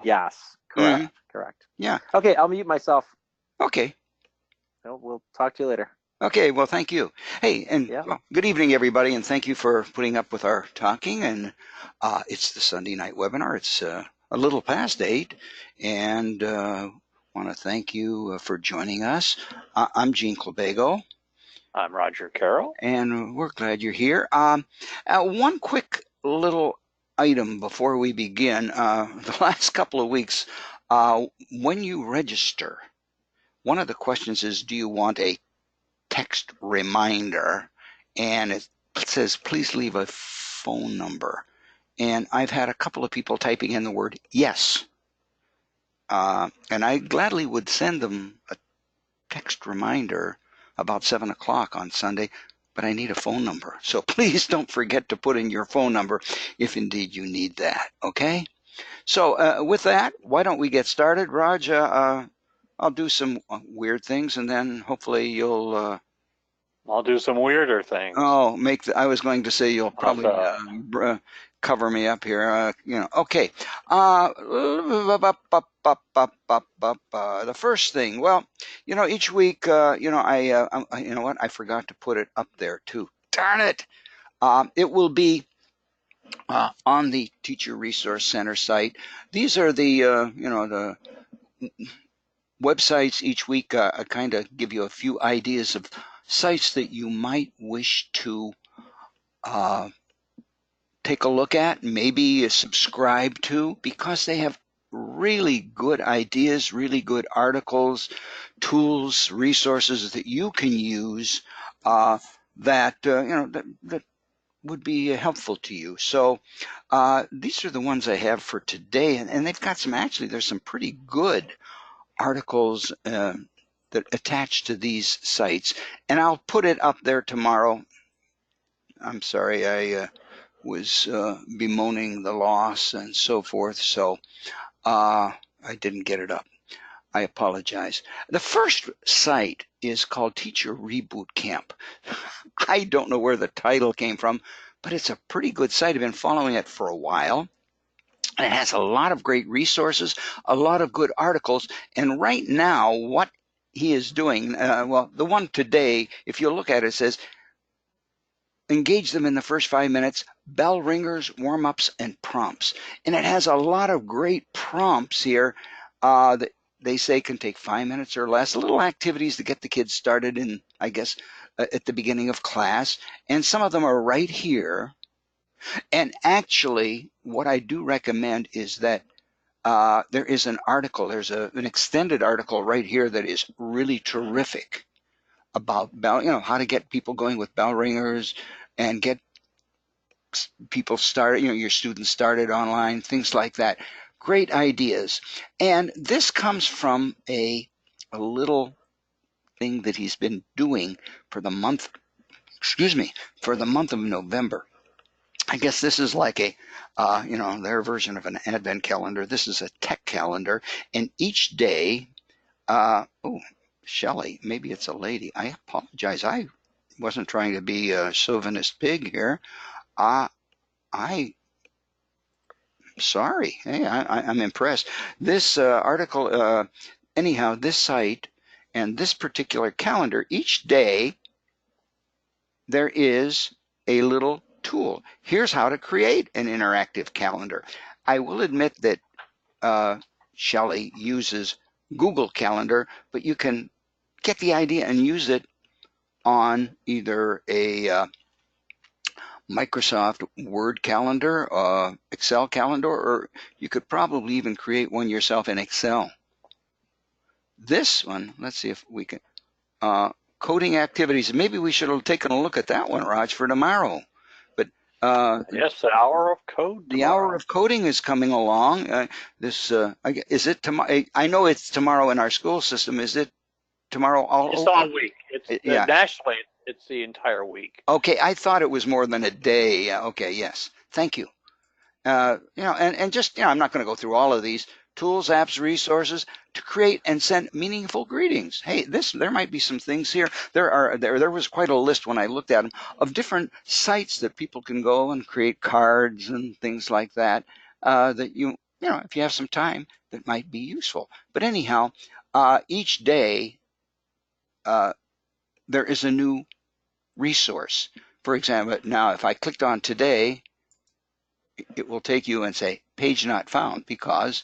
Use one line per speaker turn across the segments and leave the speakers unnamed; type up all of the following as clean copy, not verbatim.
Yes, correct,
Hmm.
correct.
Yeah.
Okay, I'll mute myself.
Okay.
We'll talk to you later.
Okay. Well, thank you. Hey, and
Yeah.
well, good evening, everybody, and thank you for putting up with our talking. And it's the Sunday night webinar. It's a little past 8, and want to thank you for joining us. I'm Gene Clabago,
I'm Roger Carroll.
and we're glad you're here. One quick little item before we begin. The last couple of weeks, when you register, one of the questions is, do you want a text reminder? And it says, please leave a phone number. And I've had a couple of people typing in the word yes. And I gladly would send them a text reminder about 7 o'clock on Sunday, but I need a phone number. So please don't forget to put in your phone number if indeed you need that. Okay? So with that, why don't we get started? Raj, I'll do some weird things and then hopefully you'll
I'll do some weirder things.
oh, I was going to say you'll
How's
probably
that?
cover me up here. Okay. The first thing, well, each week, you know what? I forgot to put it up there too. Darn it! It will be on the Teacher Resource Center site. These are the websites each week. Kind of give you a few ideas of sites that you might wish to uh, take a look at, maybe subscribe to, because they have really good ideas, really good articles, tools, resources that you can use that that would be helpful to you. So these are the ones I have for today, and they've got there's some pretty good articles that attach to these sites, and I'll put it up there tomorrow. I'm sorry, I was bemoaning the loss and so forth. So I didn't get it up. I apologize. The first site is called Teacher Reboot Camp. I don't know where the title came from, but it's a pretty good site. I've been following it for a while. And it has a lot of great resources, a lot of good articles. And right now, what he is doing, well, the one today, if you look at it, it says engage them in the first 5 minutes, bell ringers, warm ups, and prompts. And it has a lot of great prompts here that they say can take 5 minutes or less, little activities to get the kids started in, I guess, at the beginning of class. And some of them are right here. And actually, what I do recommend is that there is an article, there's an extended article right here that is really terrific about bell, how to get people going with bell ringers and get people started, your students started online, things like that. Great ideas. And this comes from a little thing that he's been doing for the month, excuse me, for the month of November. I guess this is like their version of an advent calendar. This is a tech calendar. And each day, oh, Shelley, maybe it's a lady. I apologize. I wasn't trying to be a chauvinist pig here. I Sorry. Hey, I'm impressed. This article, anyhow, this site and this particular calendar, each day there is a little tool. Here's how to create an interactive calendar. I will admit that Shelley uses Google Calendar, but you can get the idea and use it on either a Microsoft Word calendar, Excel calendar, or you could probably even create one yourself in Excel. This one, let's see if we can, coding activities. Maybe we should have taken a look at that one, Raj, for tomorrow. But
Yes, the hour of code
the hour
tomorrow.
of coding is coming along. Is it tomorrow? I know it's tomorrow in our school system. Is it tomorrow all
It's
over?
all week. It's
Yeah.
nationally. It's the entire week.
Okay, I thought it was more than a day. Yeah, okay, yes. Thank you. And just, I'm not going to go through all of these tools, apps, resources to create and send meaningful greetings. Hey, there might be some things here. There was quite a list when I looked at them of different sites that people can go and create cards and things like that that you if you have some time that might be useful. But anyhow, each day there is a new resource. For example, now if I clicked on today, it will take you and say page not found because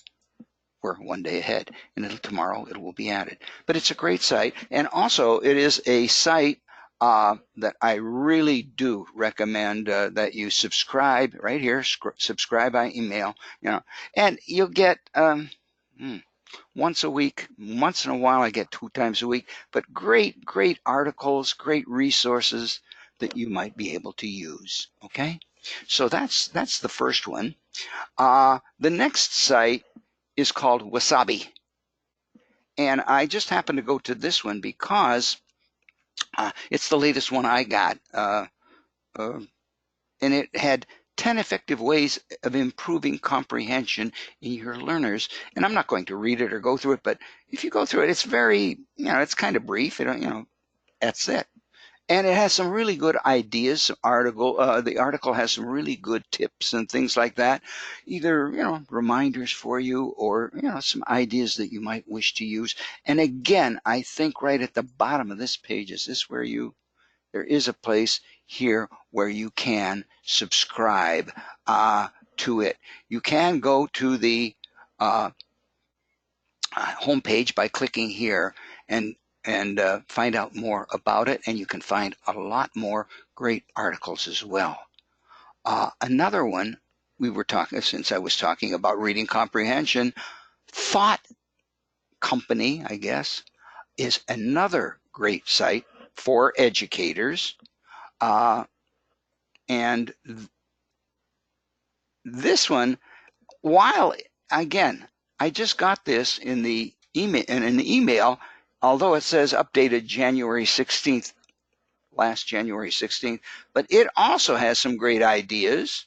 we're one day ahead, and tomorrow it will be added. But it's a great site, and also it is a site that I really do recommend that you subscribe right here. Subscribe by email, and you'll get once a week. Once in a while, I get 2 times a week. But great articles, great resources that you might be able to use. Okay, so that's the first one. The next site is called Wasabi. And I just happened to go to this one because it's the latest one I got. And it had 10 effective ways of improving comprehension in your learners. And I'm not going to read it or go through it, but if you go through it, it's very, it's kind of brief. That's it. And it has some really good ideas. The article has some really good tips and things like that. Either, reminders for you or, some ideas that you might wish to use. And again, I think right at the bottom of this page, is this where there is a place here where you can subscribe to it. You can go to the homepage by clicking here and find out more about it, and you can find a lot more great articles as well. Another one since I was talking about reading comprehension, Thought Company, I guess, is another great site for educators. And this one, while again, I just got this in an email, although it says updated January 16th, last January 16th, but it also has some great ideas,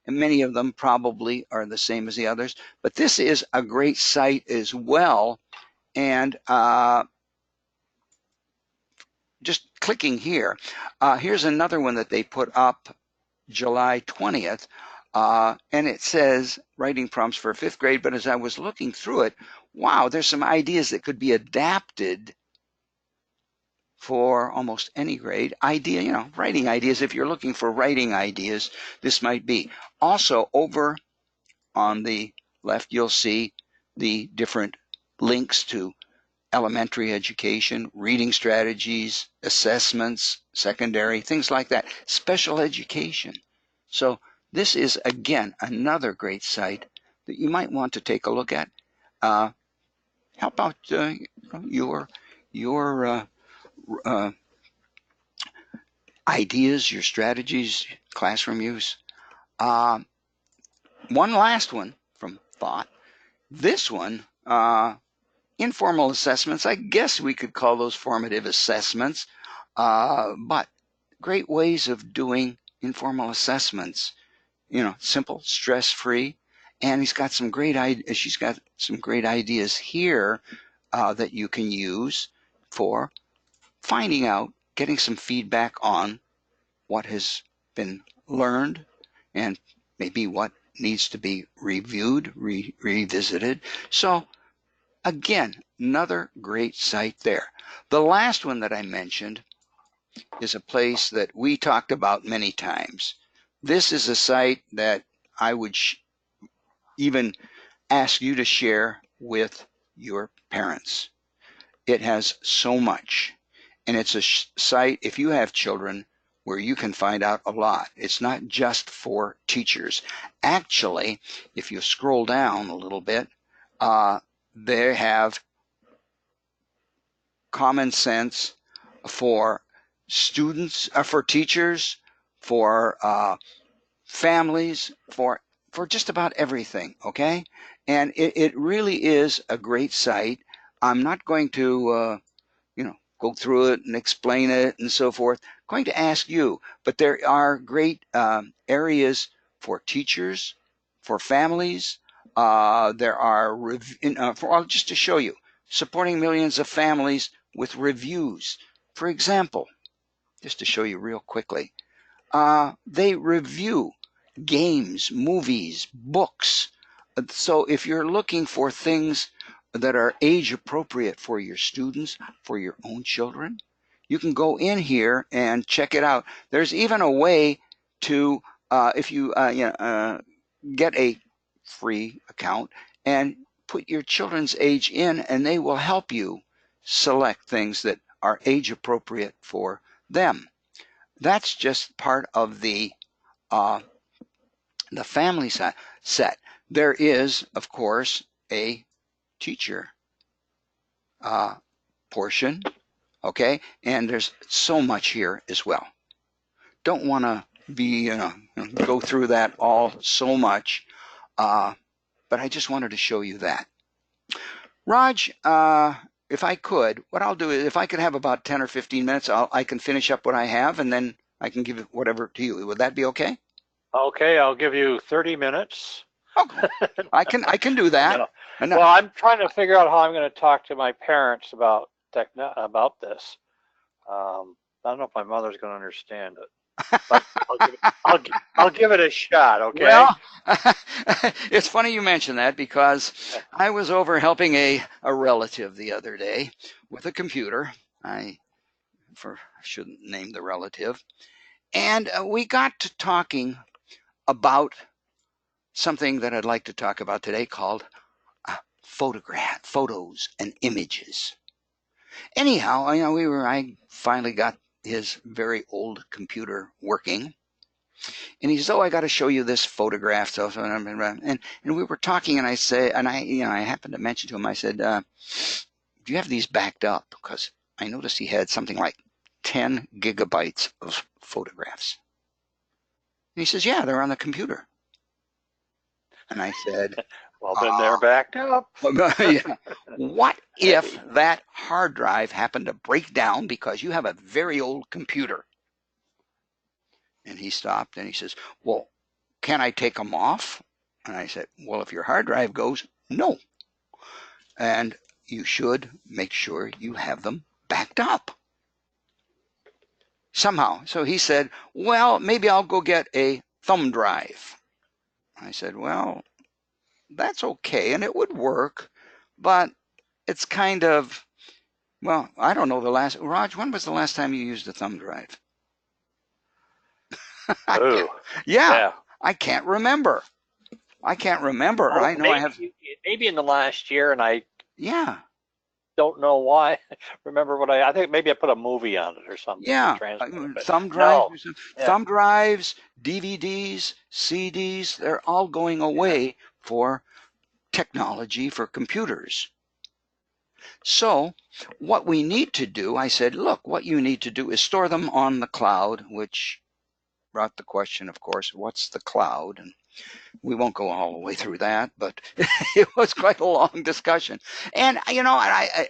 and many of them probably are the same as the others, but this is a great site as well. And just clicking here, here's another one that they put up July 20th, and it says writing prompts for 5th grade, but as I was looking through it, wow, there's some ideas that could be adapted for almost any grade. Writing ideas. If you're looking for writing ideas, this might be. Also, over on the left, you'll see the different links to elementary education, reading strategies, assessments, secondary, things like that, special education. So this is, again, another great site that you might want to take a look at. Help out your ideas, your strategies, classroom use. One last one from Thought. This one, informal assessments. I guess we could call those formative assessments, but great ways of doing informal assessments. Simple, stress-free, and she's got some great ideas here that you can use for finding out, getting some feedback on what has been learned and maybe what needs to be reviewed, revisited. So again, another great site there. The last one that I mentioned is a place that we talked about many times. This is a site that I would even ask you to share with your parents. It has so much, and it's a site, if you have children, where you can find out a lot. It's not just for teachers. Actually, if you scroll down a little bit, they have common sense for students, for teachers, for families, for just about everything, okay? And it really is a great site. I'm not going to, go through it and explain it and so forth. I'm going to ask you, but there are great areas for teachers, for families. There are, just to show you, supporting millions of families with reviews. For example, just to show you real quickly, they review games, movies, books So if you're looking for things that are age appropriate for your students, for your own children, you can go in here and check it out. There's even a way to, if you get a free account and put your children's age in, and they will help you select things that are age appropriate for them. That's just part of the family set. There is, of course, a teacher portion, okay? And there's so much here as well. Don't want to be, go through that all so much, but I just wanted to show you that. Raj, if I could, what I'll do is, if I could have about 10 or 15 minutes, I can finish up what I have, and then I can give it whatever to you. Would that be okay?
Okay, I'll give you 30 minutes.
Okay. I can do that.
No. Well, I'm trying to figure out how I'm going to talk to my parents about this. I don't know if my mother's going to understand it, but I'll give it a shot. Okay.
Well, it's funny you mention that, because I was over helping a relative the other day with a computer. I shouldn't name the relative, and we got to talking about something that I'd like to talk about today, called photos and images. Anyhow, I finally got his very old computer working, and he says, "Oh, I got to show you this photograph." And we were talking, and I happened to mention to him, I said, "Do you have these backed up?" Because I noticed he had something like 10 gigabytes of photographs. And he says, "Yeah, they're on the computer." And I said,
well, then they're backed up.
Yeah. What if that hard drive happened to break down because you have a very old computer? And he stopped and he says, "Well, can I take them off?" And I said, "Well, if your hard drive goes, no. And you should make sure you have them backed up somehow." So he said, "Well, maybe I'll go get a thumb drive." I said, "Well, that's okay, and it would work, but it's kind of, well, I don't know Raj, when was the last time you used a thumb drive?"
Oh,
yeah, I can't remember. I know
maybe,
I have.
Maybe in the last year, and I don't know why. Remember I think maybe I put a movie on it or something.
Yeah, thumb drives, thumb drives, DVDs, CDs, they're all going away for technology, for computers. So what we need to do, I said, look, what you need to do is store them on the cloud, which brought the question, of course, what's the cloud? And we won't go all the way through that, but it was quite a long discussion. And,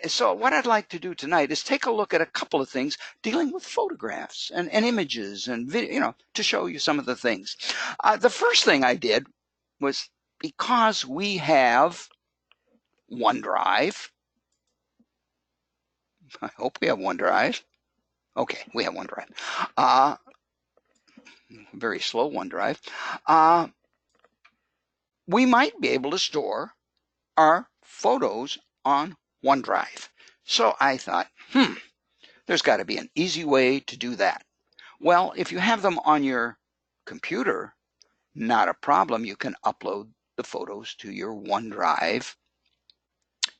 so what I'd like to do tonight is take a look at a couple of things dealing with photographs and images and video, to show you some of the things. The first thing I did was, because we have OneDrive, I hope we have OneDrive. Okay, we have OneDrive. Very slow OneDrive. We might be able to store our photos on OneDrive. So I thought, there's got to be an easy way to do that. Well, if you have them on your computer, not a problem. You can upload the photos to your OneDrive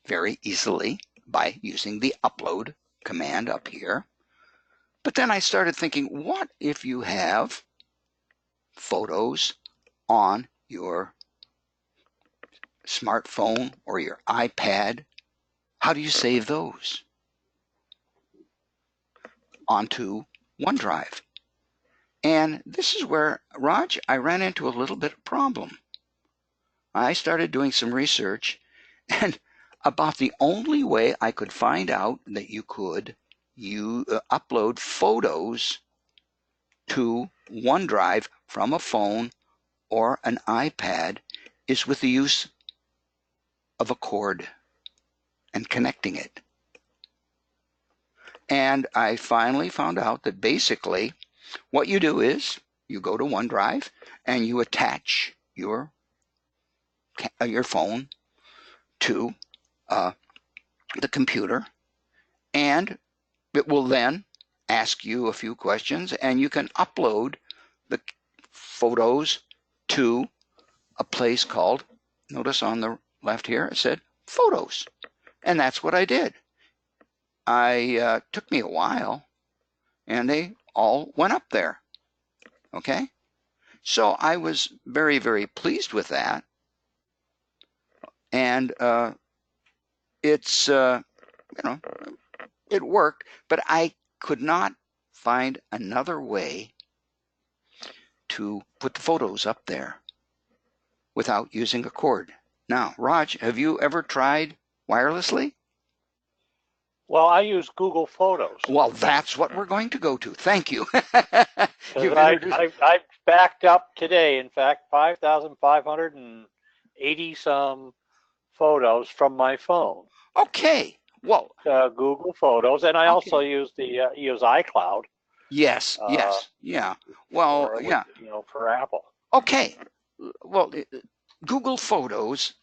very easily by using the upload command up here. But then I started thinking, what if you have photos on your smartphone or your iPad? How do you save those? Onto OneDrive. And this is where, Raj, I ran into a little bit of problem. I started doing some research, and about the only way I could find out that you could upload photos to OneDrive from a phone or an iPad is with the use of a cord and connecting it. And I finally found out that basically what you do is you go to OneDrive and you attach your your phone to the computer, and it will then ask you a few questions, and you can upload the photos to a place called, notice on the left here, it said Photos. And that's what I did. Took me a while, and they all went up there. Okay? So I was very, very pleased with that. And it's, it worked, but I could not find another way to put the photos up there without using a cord. Now, Raj, have you ever tried wirelessly?
Well, I use Google Photos.
Well, that's what we're going to go to. Thank you. You've
I
introduced-
backed up today, in fact, 5,580 some photos from my phone.
Okay. Well,
Google Photos, and I also use the use iCloud.
yes, yes, yeah. Well,
for,
yeah.
For Apple.
Okay. Well, Google Photos,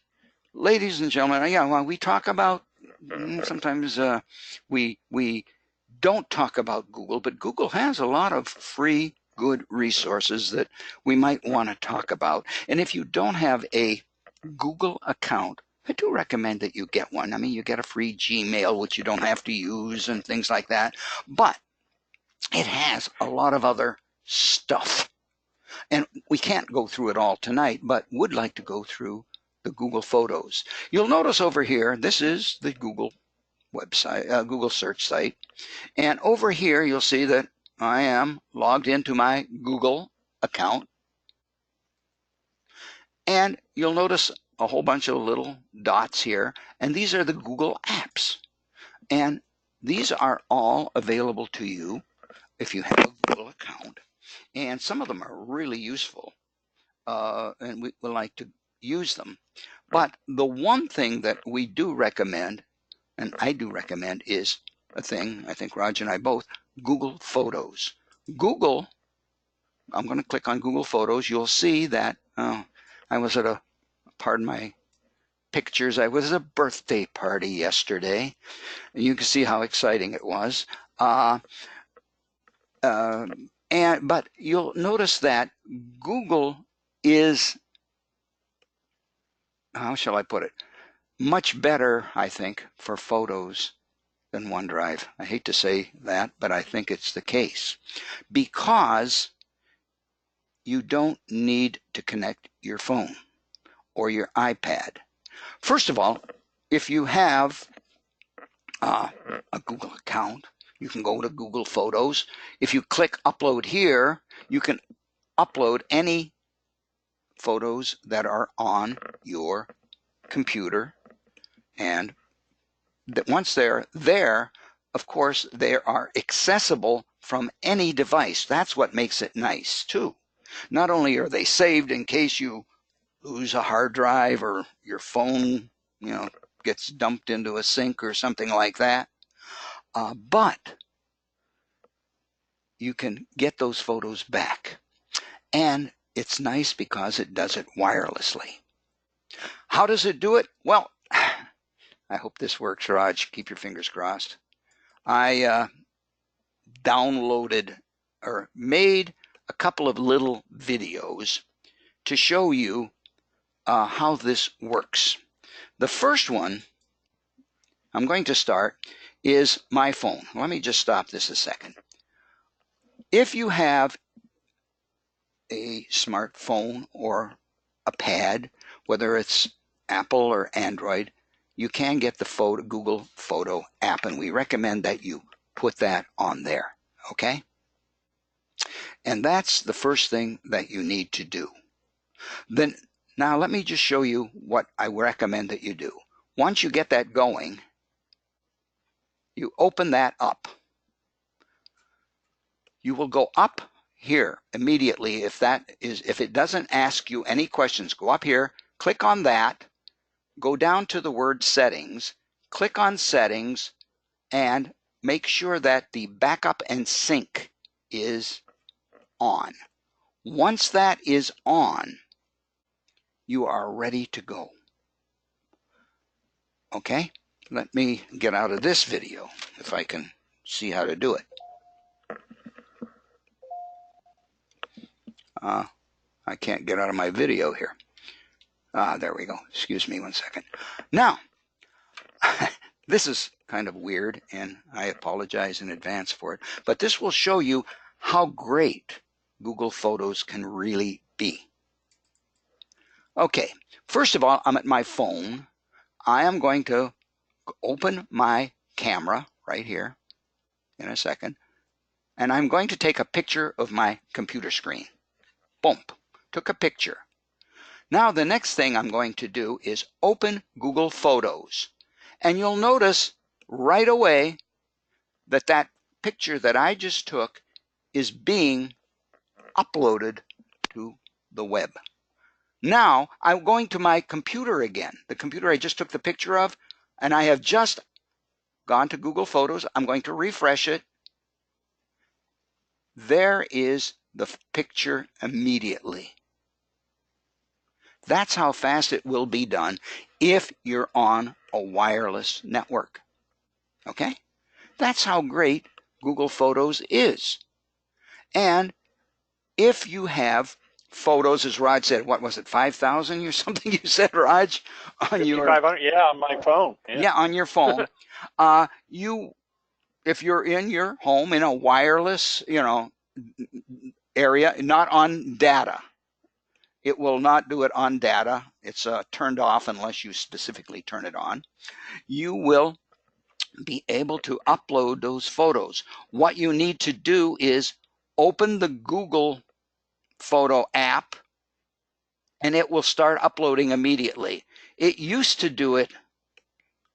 ladies and gentlemen, yeah, when we talk about, sometimes we don't talk about Google, but Google has a lot of free, good resources that we might want to talk about. And if you don't have a Google account, I do recommend that you get one. I mean, you get a free Gmail, which you don't have to use and things like that. But it has a lot of other stuff. And we can't go through it all tonight, but would like to go through the Google Photos. You'll notice over here, this is the Google website, Google search site. And over here, you'll see that I am logged into my Google account. And you'll notice a whole bunch of little dots here. And these are the Google apps. And these are all available to you if you have a Google account. And some of them are really useful. And we would like to use them. But the one thing that we do recommend, and I do recommend, is a thing, I think Raj and I both, Google Photos. Google, I'm going to click on Google Photos. You'll see that I was at a, pardon my pictures, I was at a birthday party yesterday. And you can see how exciting it was. But you'll notice that Google is, how shall I put it, much better, I think, for photos than OneDrive. I hate to say that, but I think it's the case. Because you don't need to connect your phone or your iPad. First of all, if you have a Google account, you can go to Google Photos. If you click Upload here, you can upload any photos that are on your computer. And that once they're there, of course, they are accessible from any device. That's what makes it nice, too. Not only are they saved in case you lose a hard drive or your phone, gets dumped into a sink or something like that, but you can get those photos back. And it's nice because it does it wirelessly. How does it do it? Well, I hope this works, Raj. Keep your fingers crossed. I downloaded or made a couple of little videos to show you how this works. The first one I'm going to start is my phone. Let me just stop this a second. If you have a smartphone or a pad, whether it's Apple or Android, you can get the Google Photo app, and we recommend that you put that on there, okay? And that's the first thing that you need to do. Then, now let me just show you what I recommend that you do. Once you get that going, you open that up. You will go up here immediately if it doesn't ask you any questions. Go up here, click on that, go down to the word Settings, click on Settings, and make sure that the backup and sync is on. Once that is on, you are ready to go. Okay, let me get out of this video if I can see how to do it. I can't get out of my video here. There we go. Excuse me one second. Now, this is kind of weird, and I apologize in advance for it, but this will show you how great Google Photos can really be. Okay, first of all, I'm at my phone. I am going to open my camera right here in a second, and I'm going to take a picture of my computer screen. Boom, took a picture. Now the next thing I'm going to do is open Google Photos, and you'll notice right away that that picture that I just took is being uploaded to the web. Now I'm going to my computer again, the computer I just took the picture of, and I have just gone to Google Photos. I'm going to refresh it. There is the picture immediately. That's how fast it will be done if you're on a wireless network. Okay? That's how great Google Photos is. And if you have photos, as Raj said, what was it, 5,000 or something you said, Raj? On your,
5,500, yeah, on my phone.
yeah, on your phone. If you're in your home in a wireless, area, not on data. It will not do it on data. It's turned off unless you specifically turn it on. You will be able to upload those photos. What you need to do is open the Google Photo app, and it will start uploading immediately. It used to do it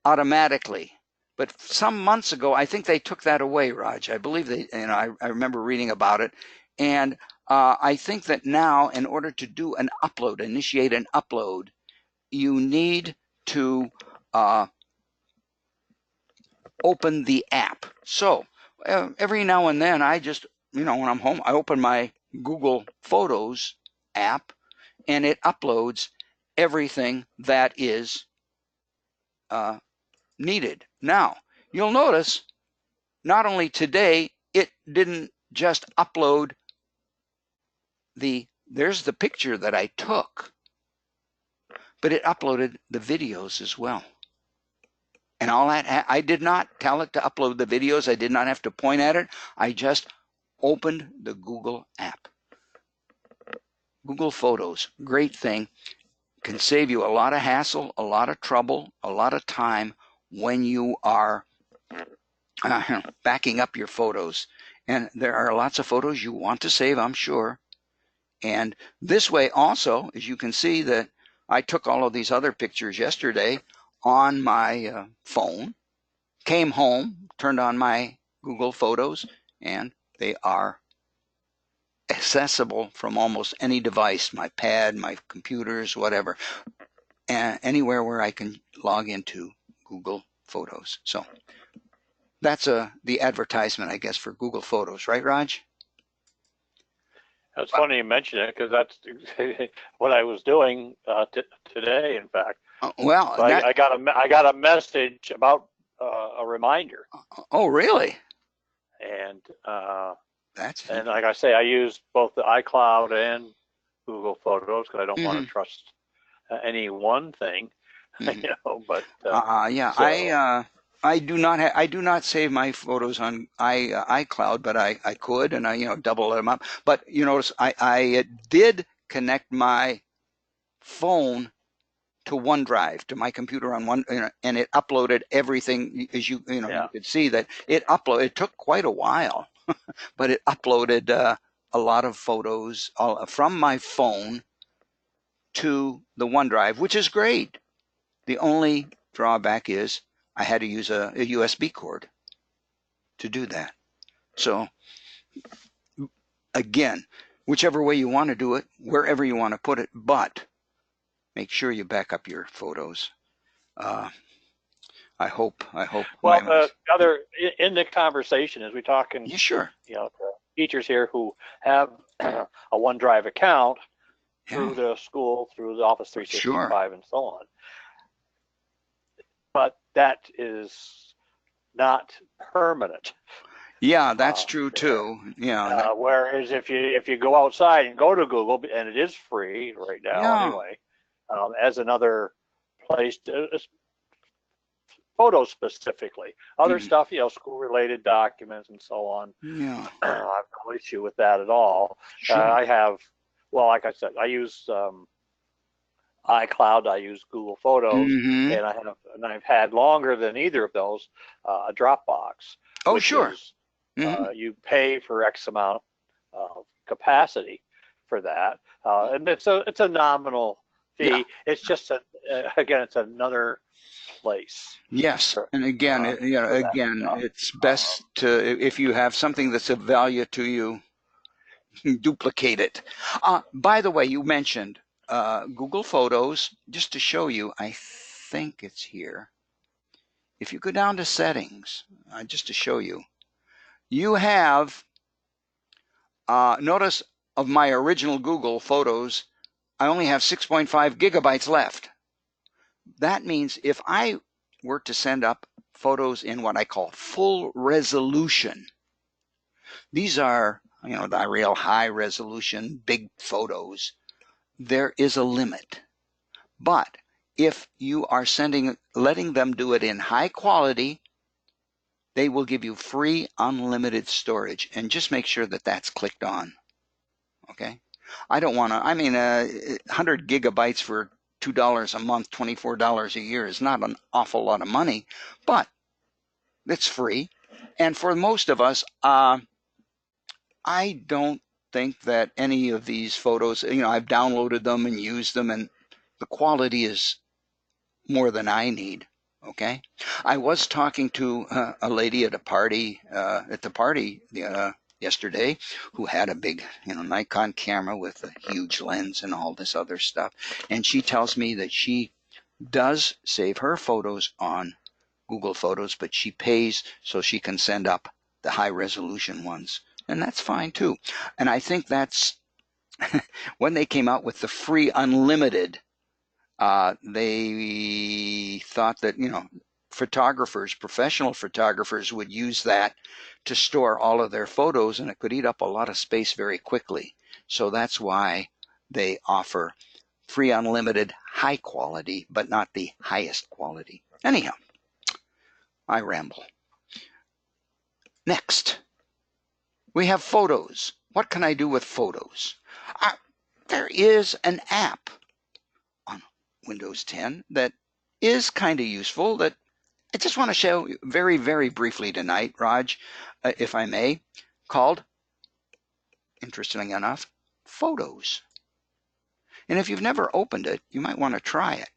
automatically, but some months ago, I think they took that away, Raj. I believe they, I remember reading about it. And I think that now, in order to do an upload, initiate an upload, you need to open the app. So every now and then, I just, when I'm home, I open my Google Photos app, and it uploads everything that is needed. Now, you'll notice, not only today, it didn't just upload there's the picture that I took, but it uploaded the videos as well. And all that, I did not tell it to upload the videos. I did not have to point at it. I just opened the Google app. Google Photos, great thing. Can save you a lot of hassle, a lot of trouble, a lot of time when you are backing up your photos. And there are lots of photos you want to save, I'm sure. And this way also, as you can see, that I took all of these other pictures yesterday on my phone, came home, turned on my Google Photos, and they are accessible from almost any device, my pad, my computers, whatever, and anywhere where I can log into Google Photos. So that's the advertisement, I guess, for Google Photos, right, Raj?
It's funny you mention it, because that's what I was doing today, in fact.
Well,
so I got a message about a reminder.
Oh, really?
And
that's
and like I say, I use both the iCloud and Google Photos because I don't want to trust any one thing, But
yeah, so. I do not save my photos on iCloud, but I could, and I double them up. But you notice I did connect my phone to OneDrive, to my computer on one, and it uploaded everything. As you you could see that it uploaded. It took quite a while, but it uploaded a lot of photos from my phone to the OneDrive, which is great. The only drawback is I had to use a USB cord to do that. So again, whichever way you want to do it, wherever you want to put it, but make sure you back up your photos. I hope.
Well, the other in the conversation as we talking,
yeah, sure.
Teachers here who have a OneDrive account through the school, through the Office 365, and so on. But that is not permanent.
Yeah, that's true too. Yeah,
Whereas if you go outside and go to Google, and it is free right now
yeah,
anyway, as another place to photos specifically. Other
mhm,
stuff, school related documents and so on.
yeah,
I have no issue with that at all.
sure.
I have, well, like I said, I use iCloud, I use Google Photos,
Hmm.
and I've had longer than either of those a Dropbox,
Oh,
which
sure.
is
Hmm.
you pay for X amount of capacity for that, and it's a nominal
Yeah.
fee. It's just again, it's another place
Yes. And again,
for that
again,
stuff.
it's best to, if you have something that's of value to you, duplicate it. By the way, you mentioned Google Photos. Just to show you, I think it's here. If you go down to settings, just to show you, you have, notice of my original Google Photos, I only have 6.5 gigabytes left. That means if I were to send up photos in what I call full resolution, these are, the real high resolution, big photos, there is a limit. But if you are letting them do it in high quality, they will give you free unlimited storage. And just make sure that that's clicked on. Okay. I don't want to, 100 gigabytes for $2 a month, $24 a year is not an awful lot of money, but it's free. And for most of us, I don't think that any of these photos, I've downloaded them and used them, and the quality is more than I need. Okay. I was talking to a lady at the party yesterday, who had a big, Nikon camera with a huge lens and all this other stuff. And she tells me that she does save her photos on Google Photos, but she pays so she can send up the high resolution ones. And that's fine too. And I think that's when they came out with the free unlimited, they thought that, photographers, professional photographers, would use that to store all of their photos, and it could eat up a lot of space very quickly. So that's why they offer free unlimited high quality, but not the highest quality. Anyhow, I ramble. Next, we have photos. What can I do with photos? There is an app on Windows 10 that is kind of useful, that I just want to show you very, very briefly tonight, Raj, if I may, called, interestingly enough, Photos. And if you've never opened it, you might want to try it.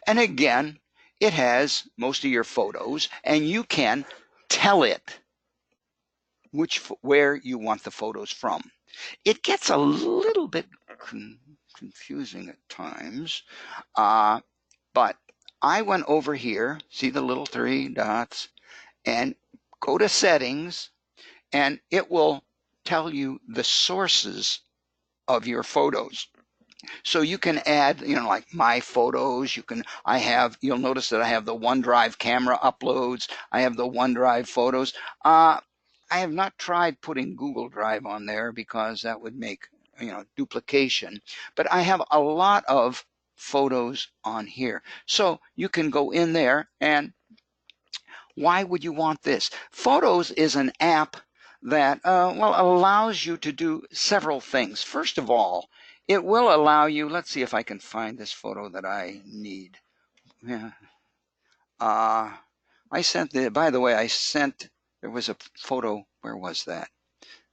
And again, it has most of your photos, and you can tell it where you want the photos from. It gets a little bit confusing at times, but I went over here, see the little three dots, and go to settings, and it will tell you the sources of your photos. So you can add, like my photos, you'll notice that I have the OneDrive camera uploads, I have the OneDrive photos. I have not tried putting Google Drive on there because that would make, duplication, but I have a lot of photos on here. So you can go in there, and why would you want this? Photos is an app that, allows you to do several things. First of all, it will allow you, let's see if I can find this photo that I need. Yeah. By the way, there was a photo, where was that?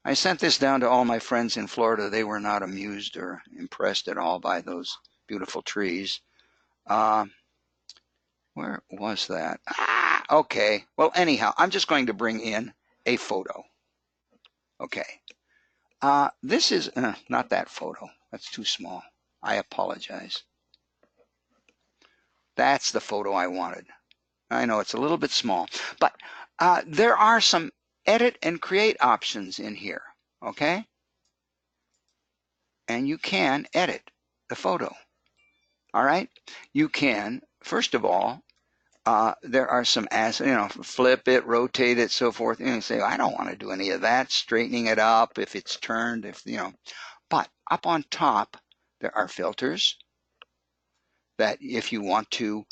I sent this down to all my friends in Florida. They were not amused or impressed at all by those beautiful trees. Where was that? Okay. Well, anyhow, I'm just going to bring in a photo. Okay. This is not that photo. That's too small. I apologize. That's the photo I wanted. I know it's a little bit small, but there are some edit and create options in here. Okay. And you can edit the photo. All right. You can, first of all, There are some, flip it, rotate it, so forth. And you say, I don't want to do any of that. Straightening it up if it's turned, But up on top, there are filters that if you want to,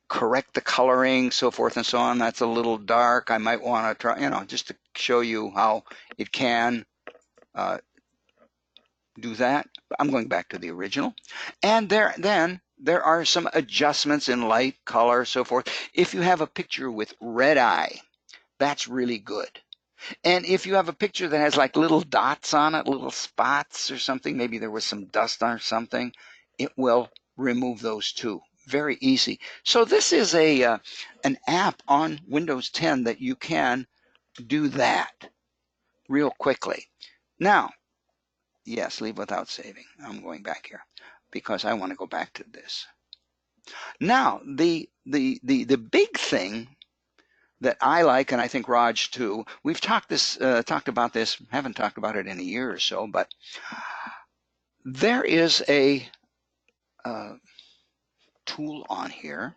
correct the coloring, so forth and so on. That's a little dark. I might want to try, just to show you how it can do that. I'm going back to the original. And then there are some adjustments in light, color, so forth. If you have a picture with red eye, that's really good. And if you have a picture that has like little dots on it, little spots or something, maybe there was some dust or something, it will remove those too. Very easy. So this is an app on Windows 10 that you can do that real quickly. Now, yes, leave without saving. I'm going back here because I want to go back to this. Now, the big thing that I like, and I think Raj too, we've talked about this, haven't talked about it in a year or so, but there is a tool on here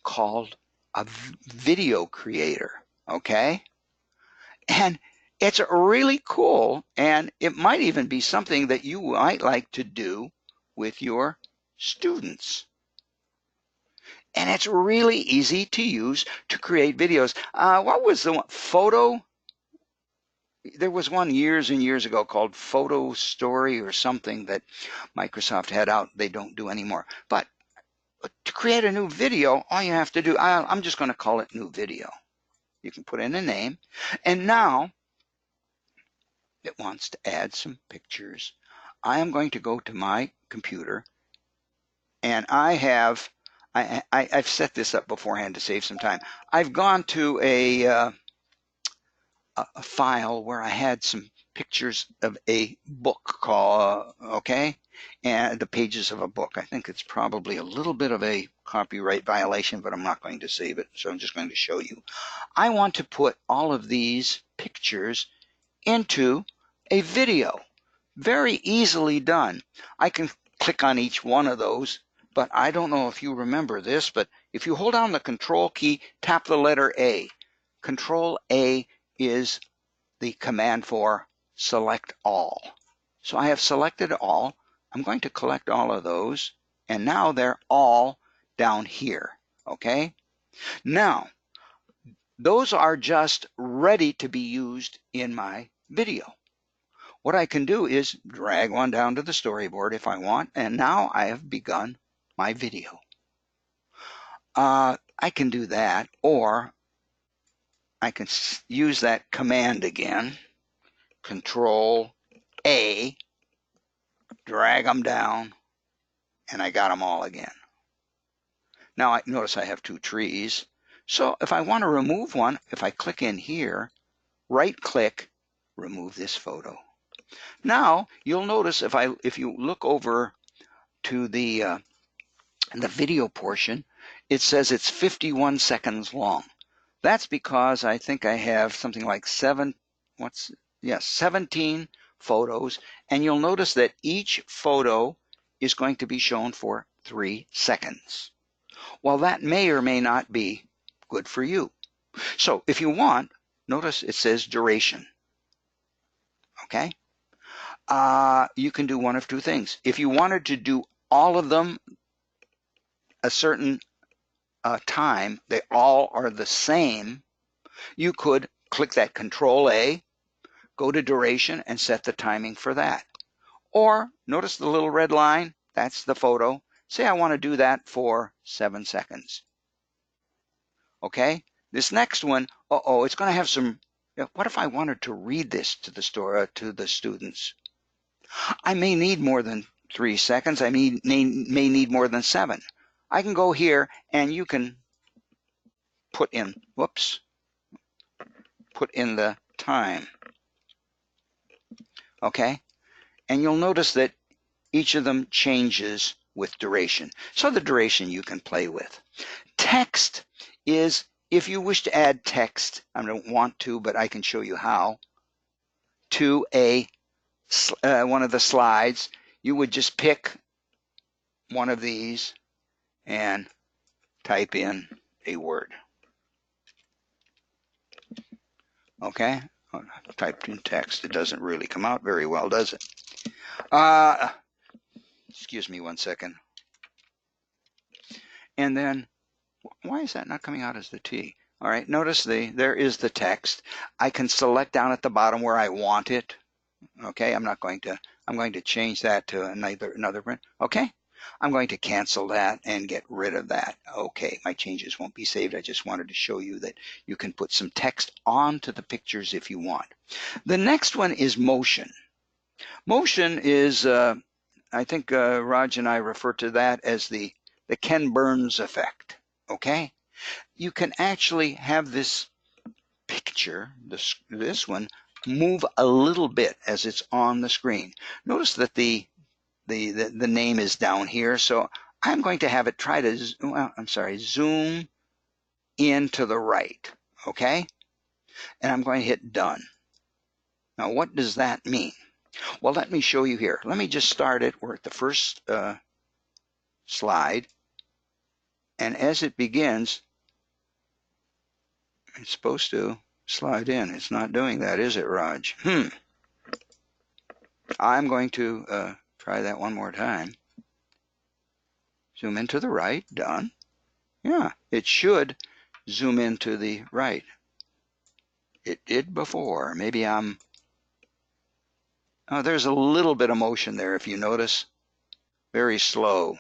called a video creator, okay? And it's really cool, and it might even be something that you might like to do with your students. And it's really easy to use to create videos. What was the one? Photo? There was one years and years ago called Photo Story or something that Microsoft had out. They don't do anymore. But to create a new video, all you have to do, I'm just going to call it new video. You can put in a name. And now it wants to add some pictures. I am going to go to my computer, and I've set this up beforehand to save some time. I've gone to a file where I had some pictures of a book called, and the pages of a book. I think it's probably a little bit of a copyright violation, but I'm not going to save it, so I'm just going to show you. I want to put all of these pictures into a video. Very easily done. I can click on each one of those, but I don't know if you remember this, but if you hold down the Control key, tap the letter A. Control A is the command for select all. So I have selected all. I'm going to collect all of those, and now they're all down here, okay? Now, those are just ready to be used in my video. What I can do is drag one down to the storyboard if I want, and now I have begun my video. I can do that, or I can use that command again, Control A, drag them down, and I got them all again. Now notice I have two trees. So if I want to remove one, if I click in here, right click, remove this photo. Now you'll notice if you look over to the video portion, it says it's 51 seconds long. That's because I think I have something like 17 photos, and you'll notice that each photo is going to be shown for 3 seconds. Well, that may or may not be good for you. So if you want, notice it says duration. Okay? You can do one of two things. If you wanted to do all of them a certain time, they all are the same, you could click that Control A, go to duration, and set the timing for that. Or notice the little red line, that's the photo. Say I want to do that for 7 seconds. Okay, this next one, it's going to have some, what if I wanted to read this to the students? I may need more than 3 seconds. I may need more than 7. I can go here and you can put in the time. Okay, and you'll notice that each of them changes with duration. So the duration you can play with. Text is, if you wish to add text, I don't want to, but I can show you how, to one of the slides, you would just pick one of these and type in a word. Okay, typed in text. It doesn't really come out very well, does it? Excuse me one second. And then, why is that not coming out as the T? All right, notice there is the text. I can select down at the bottom where I want it. Okay, I'm going to change that to another print. Okay, I'm going to cancel that and get rid of that. Okay, my changes won't be saved. I just wanted to show you that you can put some text onto the pictures if you want. The next one is motion. Motion is, I think Raj and I refer to that as the Ken Burns effect. Okay, you can actually have this picture, this one, move a little bit as it's on the screen. Notice that the name is down here, so I'm going to have it try to zoom in to the right. Okay, and I'm going to hit done. Now what does that mean? Well, let me show you here. Let me just start it. We're at the first slide, and as it begins, it's supposed to slide in. It's not doing that, is it, Raj? I'm going to try that one more time. Zoom in to the right. Done. Yeah, it should zoom in to the right. It did before. Maybe oh, there's a little bit of motion there, if you notice. Very slow.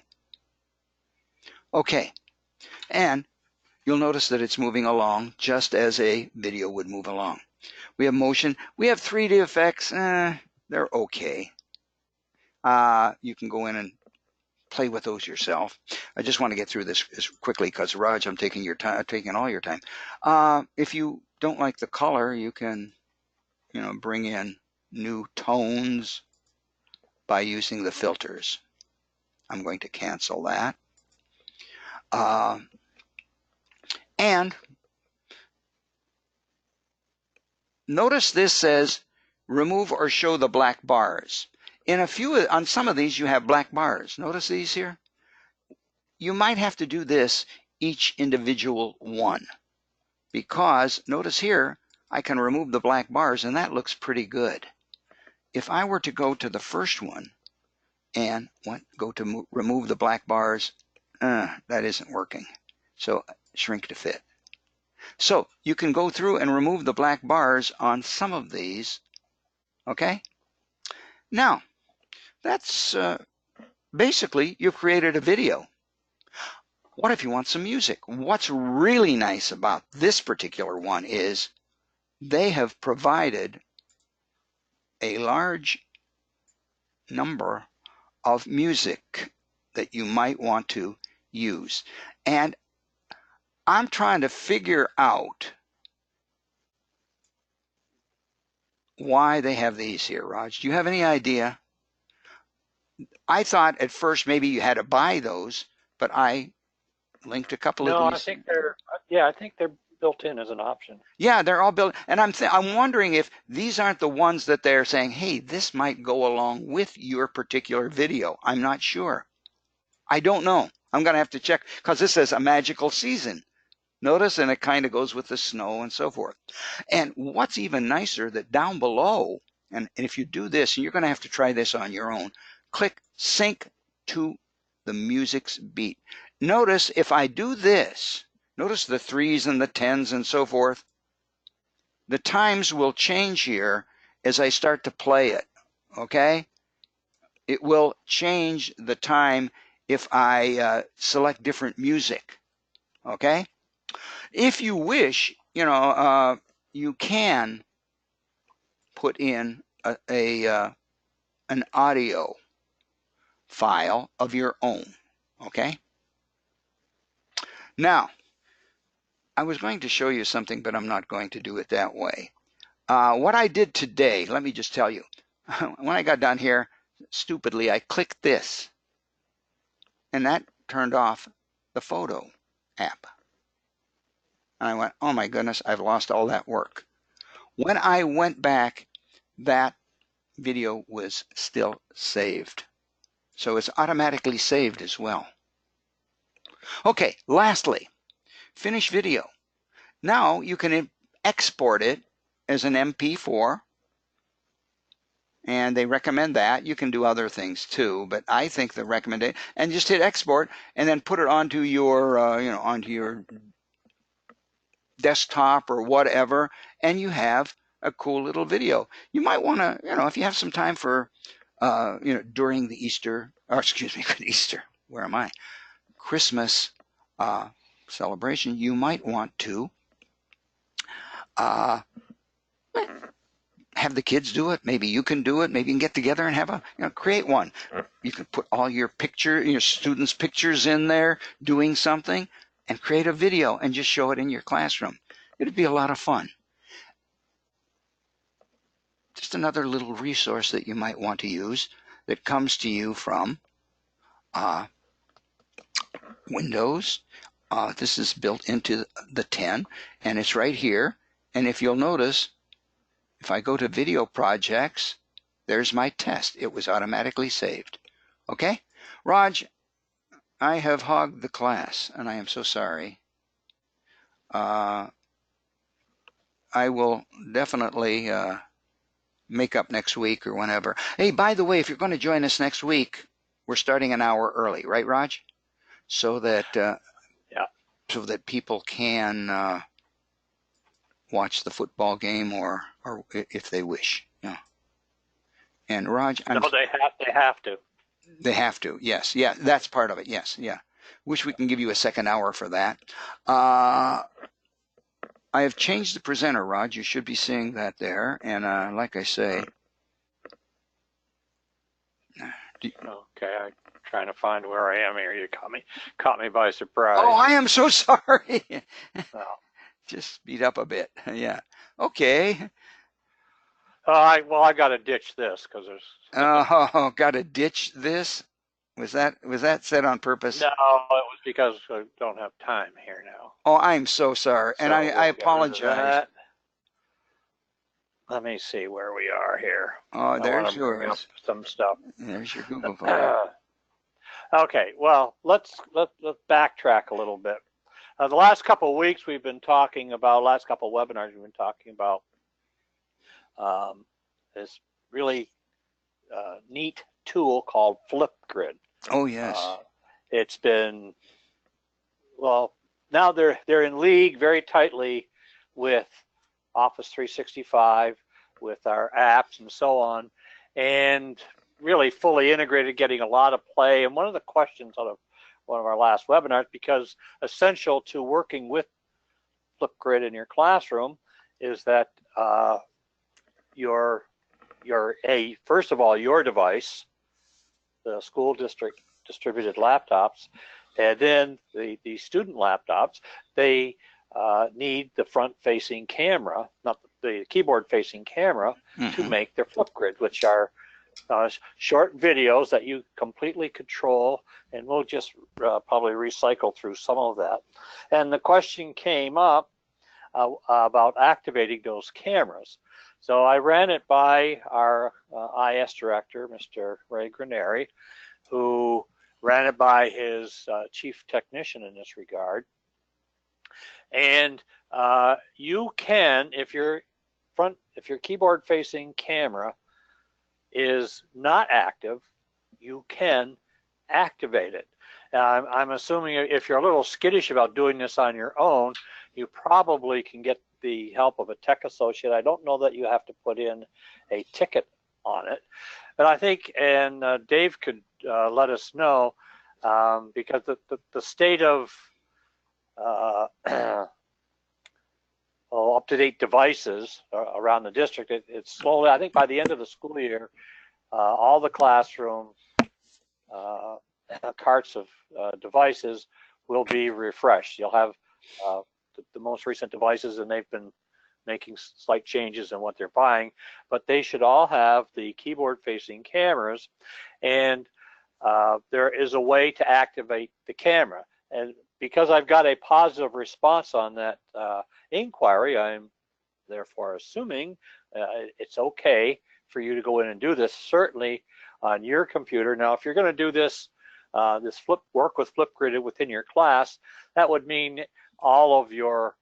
Okay, and you'll notice that it's moving along just as a video would move along. We have motion. We have 3D effects. They're okay. You can go in and play with those yourself. I just want to get through this quickly because, Raj, I'm taking your time, taking all your time. If you don't like the color, you can, bring in new tones by using the filters. I'm going to cancel that. And notice this says remove or show the black bars. On some of these you have black bars. Notice these here? You might have to do this each individual one, because notice here I can remove the black bars and that looks pretty good. If I were to go to the first one and go to remove the black bars, that isn't working. So shrink to fit. So you can go through and remove the black bars on some of these. Okay? Now, that's basically you've created a video. What if you want some music? What's really nice about this particular one is they have provided a large number of music that you might want to use. And I'm trying to figure out why they have these here, Raj. Do you have any idea? I thought at first maybe you had to buy those, but I linked a couple of these.
No, I think they're built in as an option.
Yeah, they're all built. And I'm wondering if these aren't the ones that they're saying, hey, this might go along with your particular video. I'm not sure. I don't know. I'm going to have to check because this says a magical season. Notice, and it kind of goes with the snow and so forth. And what's even nicer, that down below, and if you do this, and you're going to have to try this on your own, click sync to the music's beat. Notice if I do this, notice the 3s and the 10s and so forth, the times will change here as I start to play it, okay? It will change the time if I select different music, okay? If you wish, you can put in an audio file of your own, okay? Now, I was going to show you something, but I'm not going to do it that way. What I did today, let me just tell you. When I got down here, stupidly, I clicked this, and that turned off the photo app. And I went, oh my goodness, I've lost all that work. When I went back, that video was still saved. So it's automatically saved as well. Okay, lastly, finish video. Now you can export it as an MP4, and they recommend that. You can do other things too, but I think the recommendation, and just hit export and then put it onto your, onto your desktop or whatever, and you have a cool little video. You might want to, if you have some time for, during the Easter, or excuse me, Easter, where am I? Christmas celebration, you might want to have the kids do it. Maybe you can do it. Maybe you can get together and have create one. You can put all your students' pictures in there doing something and create a video and just show it in your classroom. It'd be a lot of fun. Just another little resource that you might want to use that comes to you from Windows. This is built into the 10, and it's right here. And if you'll notice, if I go to Video Projects, there's my test. It was automatically saved. Okay? Raj, I have hogged the class, and I am so sorry. I will definitely make up next week or whenever. Hey, by the way, if you're going to join us next week, we're starting an hour early, right, Raj? So that so that people can watch the football game or if they wish. Yeah. And Raj,
No, they have to.
They have to. Yes. Yeah, that's part of it. Yes. Yeah. Wish we can give you a second hour for that. I have changed the presenter, Raj. You should be seeing that there. And like I say,
Okay, I'm trying to find where I am here. You caught me by surprise.
Oh, I am so sorry.
Oh.
Just speed up a bit. Yeah. Okay.
I got to ditch this because there's.
Oh, got to ditch this. Was that said on purpose?
No, it was because I don't have time here now.
Oh, I'm so sorry, and
So
I
we'll get rid of
apologize.
that. Let me see where we are here.
Oh,
I
there's
wanna bring
yours.
up some stuff.
There's your Google folder.
Okay, well, let's backtrack a little bit. The last couple of weeks we've been talking about, last couple of webinars we've been talking about this really neat tool called Flipgrid.
Oh yes.
It's been, well, now they're in league very tightly with Office 365, with our apps and so on, and really fully integrated, getting a lot of play. And one of the questions out of one of our last webinars, because essential to working with Flipgrid in your classroom is that first of all, your device, the school district distributed laptops, and then the student laptops, they need the front-facing camera, not the keyboard-facing camera, to make their Flipgrid, which are short videos that you completely control, and we'll just probably recycle through some of that. And the question came up about activating those cameras. So I ran it by our IS director, Mr. Ray Graneri, who ran it by his chief technician in this regard. And you can, if your keyboard facing camera is not active, you can activate it. I'm assuming if you're a little skittish about doing this on your own, you probably can get the help of a tech associate. I don't know that you have to put in a ticket on it, but I think, and Dave could let us know, because the state of up-to-date devices around the district, it's slowly, I think by the end of the school year, all the classroom carts of devices will be refreshed. You'll have the most recent devices, and they've been making slight changes in what they're buying, but they should all have the keyboard-facing cameras, and there is a way to activate the camera. And because I've got a positive response on that inquiry, I'm therefore assuming it's okay for you to go in and do this, certainly on your computer. Now, if you're going to do this this work with Flipgrid within your class, that would mean all of your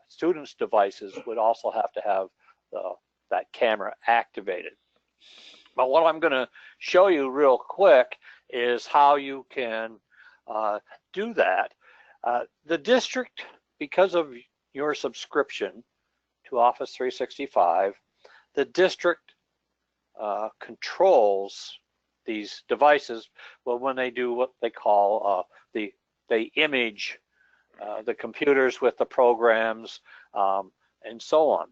students' devices would also have to have that camera activated. But what I'm going to show you real quick is how you can do that. The district, because of your subscription to Office 365, the district controls these devices. Well, when they do what they call they image the computers with the programs and so on.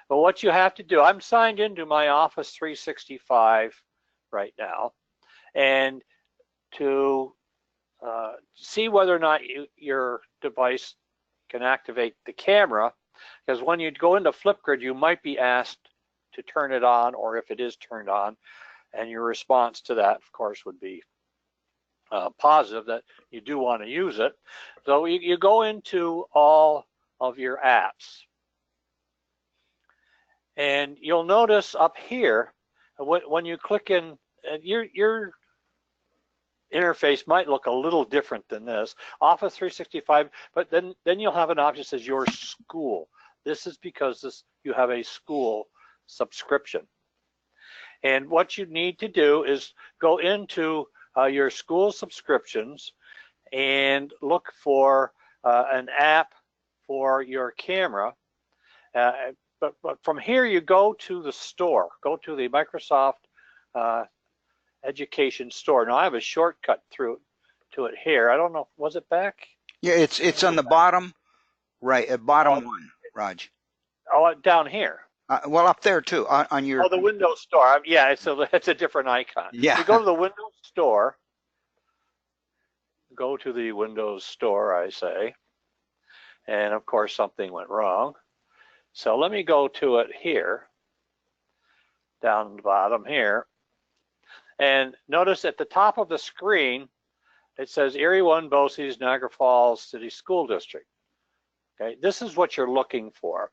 But what you have to do, I'm signed into my Office 365 right now, and to see whether or not your device can activate the camera, because when you go into Flipgrid, you might be asked to turn it on, or if it is turned on, and your response to that, of course, would be positive that you do want to use it. So you go into all of your apps, and you'll notice up here when you click in, your interface might look a little different than this, Office 365, but then you'll have an option that says your school. This is because you have a school subscription. And what you need to do is go into your school subscriptions and look for an app for your camera. But from here, you go to the store, go to the Microsoft Education Store. Now I have a shortcut through to it here. I don't know, was it back?
Yeah, it's on the bottom, right, at bottom one, Raj.
Oh, down here.
Well, up there too, on your.
Oh, the Windows Store. Yeah, it's a different icon.
Yeah.
You go to the Windows Store. Go to the Windows Store, I say. And of course, something went wrong. So let me go to it here, down the bottom here. And notice at the top of the screen, it says Erie One BOCES Niagara Falls City School District. Okay, this is what you're looking for.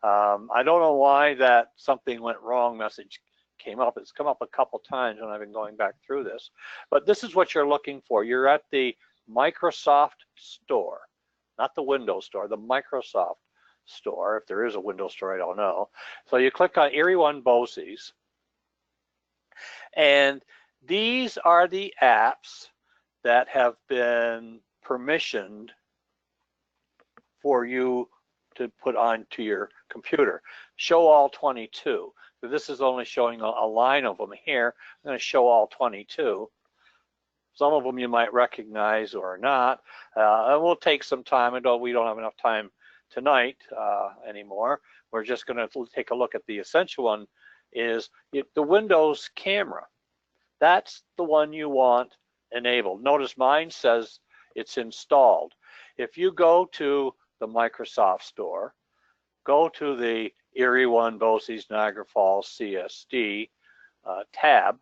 I don't know why that something went wrong message came up. It's come up a couple times when I've been going back through this. But this is what you're looking for. You're at the Microsoft Store, not the Windows Store, the Microsoft Store. If there is a Windows Store, I don't know. So you click on Erie One BOCES. And these are the apps that have been permissioned for you to put onto your computer. Show all 22. So this is only showing a line of them here. I'm going to show all 22. Some of them you might recognize or not. And we'll take some time, although we don't have enough time tonight anymore. We're just going to take a look at the essential one, is the Windows camera. That's the one you want enabled. Notice mine says it's installed. If you go to the Microsoft Store, go to the Erie One BOCES Niagara Falls CSD tab,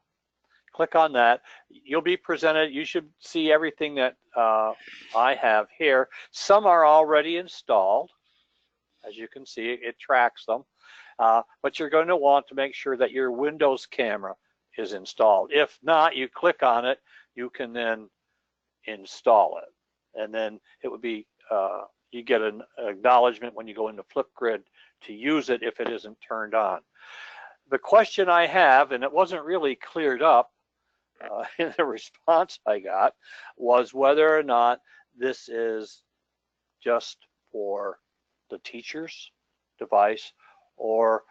click on that. You'll be presented, you should see everything that I have here. Some are already installed. As you can see, it tracks them. But you're going to want to make sure that your Windows camera is installed. If not, you click on it, you can then install it. And then it would be, you get an acknowledgement when you go into Flipgrid to use it if it isn't turned on. The question I have, and it wasn't really cleared up in the response I got, was whether or not this is just for the teacher's device or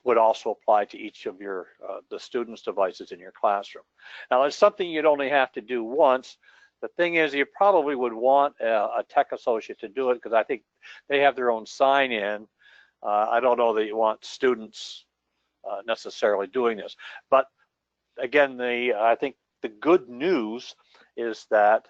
would also apply to each of your the students' devices in your classroom. Now, it's something you'd only have to do once. The thing is, you probably would want a tech associate to do it because I think they have their own sign-in. I don't know that you want students necessarily doing this. But again, I think the good news is that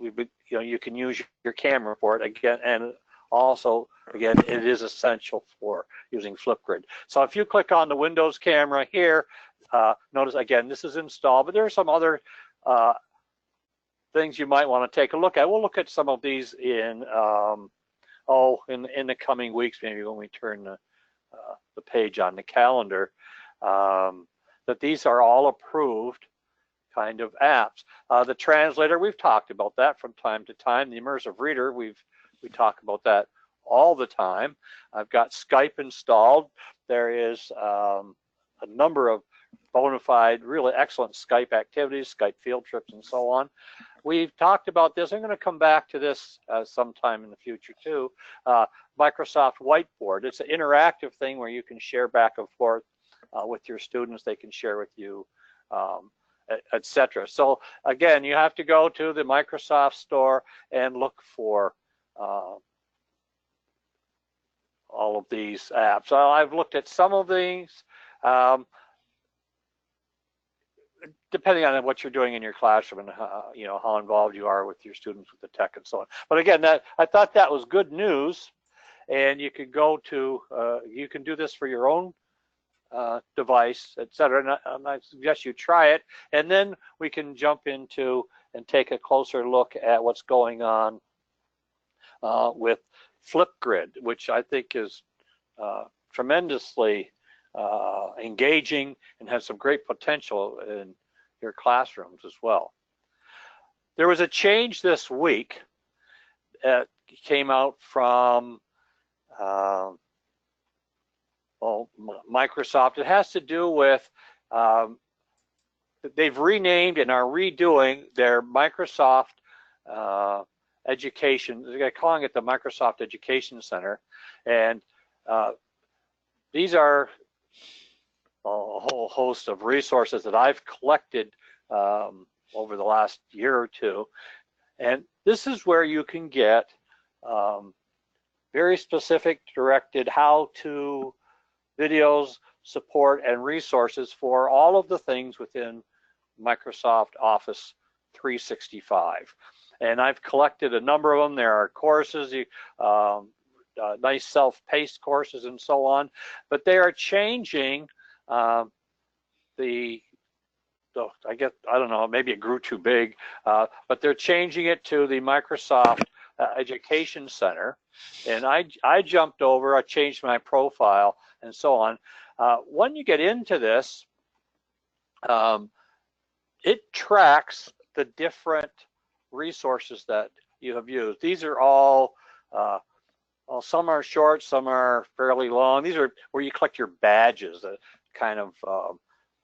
you can use your camera for it again, and also, again, it is essential for using Flipgrid. So if you click on the Windows camera here, notice again, this is installed, but there are some other things you might want to take a look at. We'll look at some of these in the coming weeks, maybe when we turn the page on the calendar, that these are all approved kind of apps. The translator, we've talked about that from time to time. The immersive reader, we talk about that all the time. I've got Skype installed. There is a number of bona fide, really excellent Skype activities, Skype field trips, and so on. We've talked about this. I'm going to come back to this sometime in the future too. Microsoft Whiteboard. It's an interactive thing where you can share back and forth with your students. They can share with you, etc. So again, you have to go to the Microsoft Store and look for all of these apps. I've looked at some of these. Depending on what you're doing in your classroom and you know, how involved you are with your students with the tech and so on. But again, I thought that was good news, and you could go to you can do this for your own device, etc. And I suggest you try it, and then we can jump into and take a closer look at what's going on with Flipgrid, which I think is tremendously engaging and has some great potential in your classrooms as well. There was a change this week that came out from Microsoft. It has to do with they've renamed and are redoing their Microsoft Education. They're calling it the Microsoft Education Center, and these are a whole host of resources that I've collected over the last year or two. And this is where you can get very specific directed how-to videos, support, and resources for all of the things within Microsoft Office 365. And I've collected a number of them. There are courses, nice self-paced courses and so on, but they are changing I don't know, maybe it grew too big, but they're changing it to the Microsoft Education Center. And I jumped over, I changed my profile and so on. When you get into this, it tracks the different resources that you have used. These are all, well, some are short, some are fairly long. These are where you collect your badges, kind of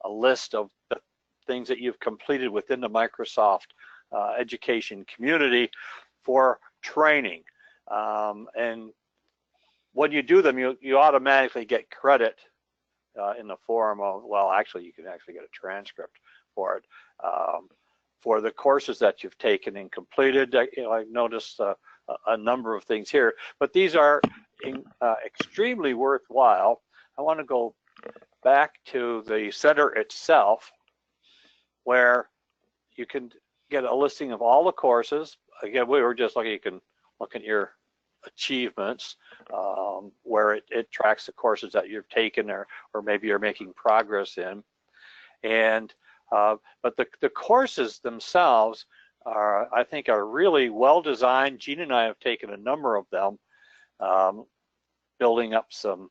a list of the things that you've completed within the Microsoft education community for training. And when you do them, you automatically get credit in the form of, well, actually, you can actually get a transcript for it, for the courses that you've taken and completed. I've noticed a number of things here, but these are extremely worthwhile. I want to go back to the center itself, where you can get a listing of all the courses. Again, we were just looking, you can look at your achievements, where it tracks the courses that you've taken or maybe you're making progress in. And but the courses themselves are, I think, are really well designed. Gene and I have taken a number of them, building up some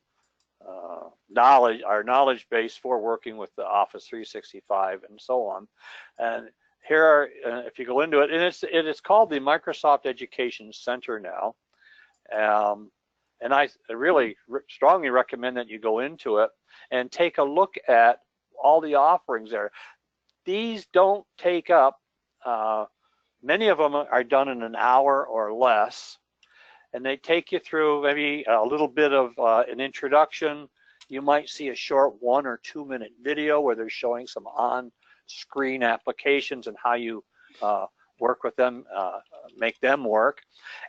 knowledge, our knowledge base for working with the Office 365 and so on. And here are, if you go into it, and it is called the Microsoft Education Center now. And I really strongly recommend that you go into it and take a look at all the offerings there. These don't take up, many of them are done in an hour or less, and they take you through maybe a little bit of an introduction. You might see a short 1 or 2 minute video where they're showing some on-screen applications and how you work with them, make them work.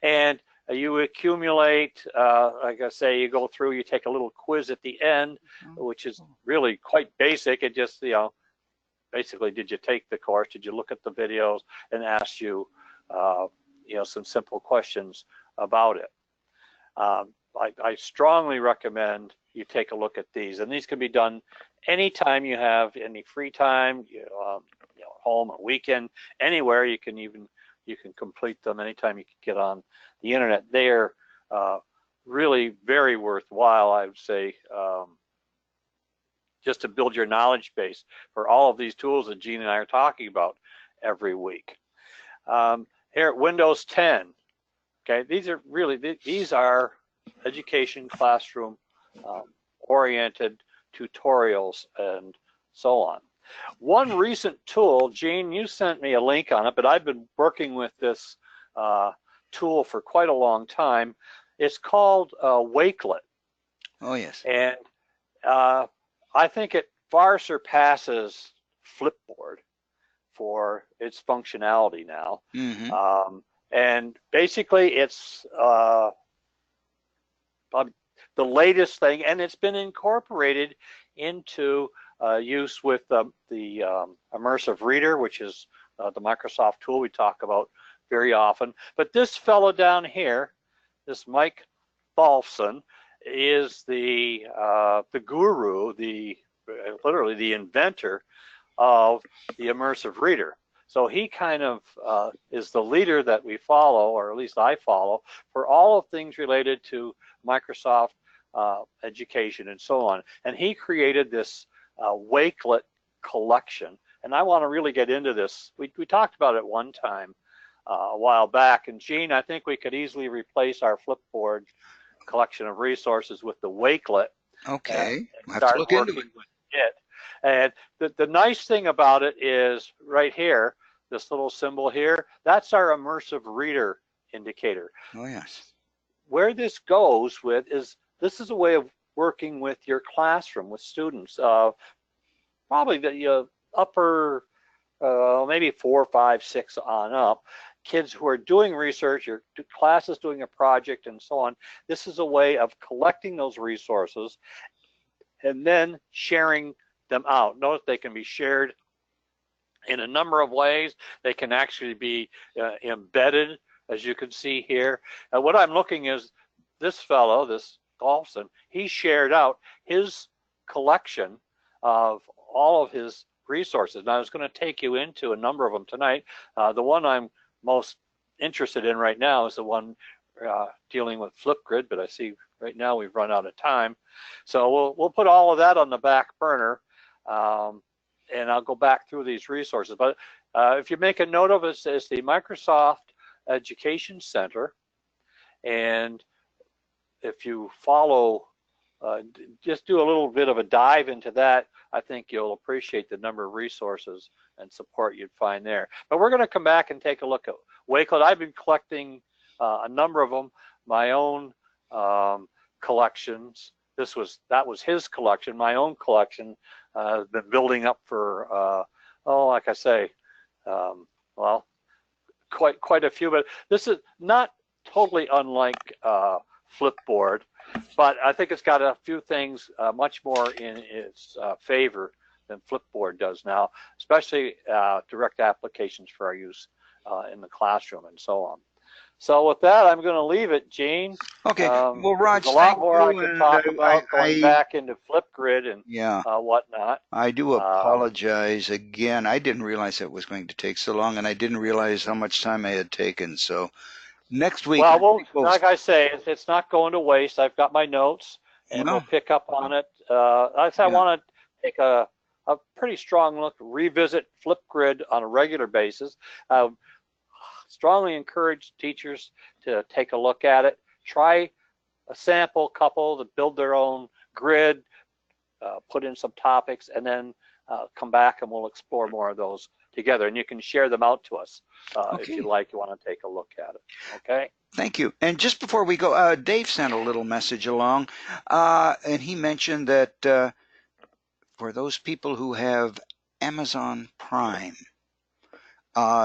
And you accumulate, like I say, you go through, you take a little quiz at the end, which is really quite basic. It just, basically, did you take the course? Did you look at the videos? And ask you, some simple questions about it. I strongly recommend you take a look at these, and these can be done anytime you have any free time, home or weekend, anywhere. You can complete them anytime you can get on the internet. They are really very worthwhile, I would say. just to build your knowledge base for all of these tools that Gene and I are talking about every week. Here, Windows 10. Okay, these are education classroom oriented tutorials and so on. One recent tool, Gene, you sent me a link on it, but I've been working with this tool for quite a long time. It's called Wakelet.
Oh, yes.
And I think it far surpasses Flipboard for its functionality now.
Mm-hmm.
And basically it's the latest thing, and it's been incorporated into use with the Immersive Reader, which is the Microsoft tool we talk about very often. But this fellow down here, this Mike Tholfsen, is the guru, literally the inventor of the Immersive Reader. So he kind of is the leader that we follow, or at least I follow, for all of things related to Microsoft education and so on. And he created this Wakelet collection. And I want to really get into this. We talked about it one time a while back. And Gene, I think we could easily replace our Flipboard collection of resources with the Wakelet.
Okay, we'll have
start
to look into
working
it.
with it. And the nice thing about it is right here, this little symbol here, that's our Immersive Reader indicator.
Oh, yes.
Where this goes with is, this is a way of working with your classroom, with students, probably the upper, maybe 4, 5, 6 on up, kids who are doing research, your class is doing a project and so on. This is a way of collecting those resources and then sharing them out. Notice they can be shared in a number of ways. They can actually be embedded, as you can see here. And what I'm looking is this fellow, this Tholfsen, he shared out his collection of all of his resources. Now I was going to take you into a number of them tonight. The one I'm most interested in right now is the one dealing with Flipgrid, but I see right now we've run out of time. So we'll put all of that on the back burner, and I'll go back through these resources. But if you make a note of it, it's the Microsoft Education Center, and if you follow, just do a little bit of a dive into that, I think you'll appreciate the number of resources and support you'd find there. But we're going to come back and take a look at Wakelet. I've been collecting a number of them, my own collections. That was his collection. My own collection has been building up for, like I say, well, quite a few. But this is not totally unlike Flipboard, but I think it's got a few things much more in its favor than Flipboard does now, especially direct applications for our use in the classroom and so on. So with that, I'm going to leave it, Gene.
Okay. Well, Raj,
there's a lot
thank
more I
you,
could
and
talk about going
I-
back into Flipgrid and
Yeah,
whatnot.
I do apologize again. I didn't realize it was going to take so long, and I didn't realize how much time I had taken. So next week, I
Well,
think we'll-
like I say, it's not going to waste. I've got my notes, and
No.
we'll pick up on it. I
Yeah.
want to take a pretty strong look, revisit Flipgrid on a regular basis. Strongly encourage teachers to take a look at it. Try a sample couple to build their own grid, put in some topics, and then come back and we'll explore more of those together. And you can share them out to us if you like. You want to take a look at it. Okay.
Thank you. And just before we go, Dave sent a little message along, and he mentioned that for those people who have Amazon Prime,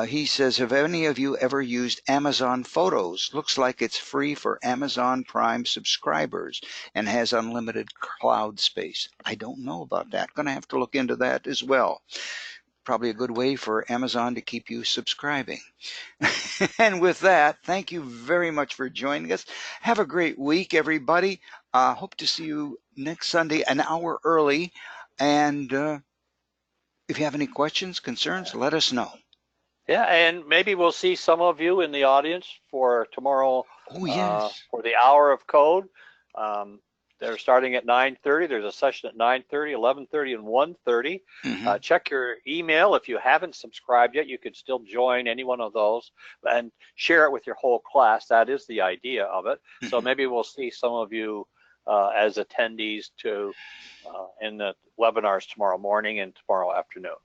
he says, have any of you ever used Amazon Photos? Looks like it's free for Amazon Prime subscribers and has unlimited cloud space. I don't know about that. Going to have to look into that as well. Probably a good way for Amazon to keep you subscribing. And with that, thank you very much for joining us. Have a great week, everybody. Hope to see you next Sunday, an hour early. And if you have any questions, concerns, let us know.
Yeah, and maybe we'll see some of you in the audience for tomorrow.
Oh, yes.
For the Hour of Code. They're starting at 9:30. There's a session at 9:30, 11:30, and 1:30.
Mhm.
Check your email. If you haven't subscribed yet, you could still join any one of those and share it with your whole class. That is the idea of it. So
Mhm.
maybe we'll see some of you as attendees to in the webinars tomorrow morning and tomorrow afternoon.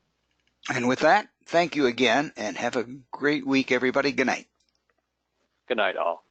And with that, thank you again and have a great week, everybody. Good night.
Good night, all.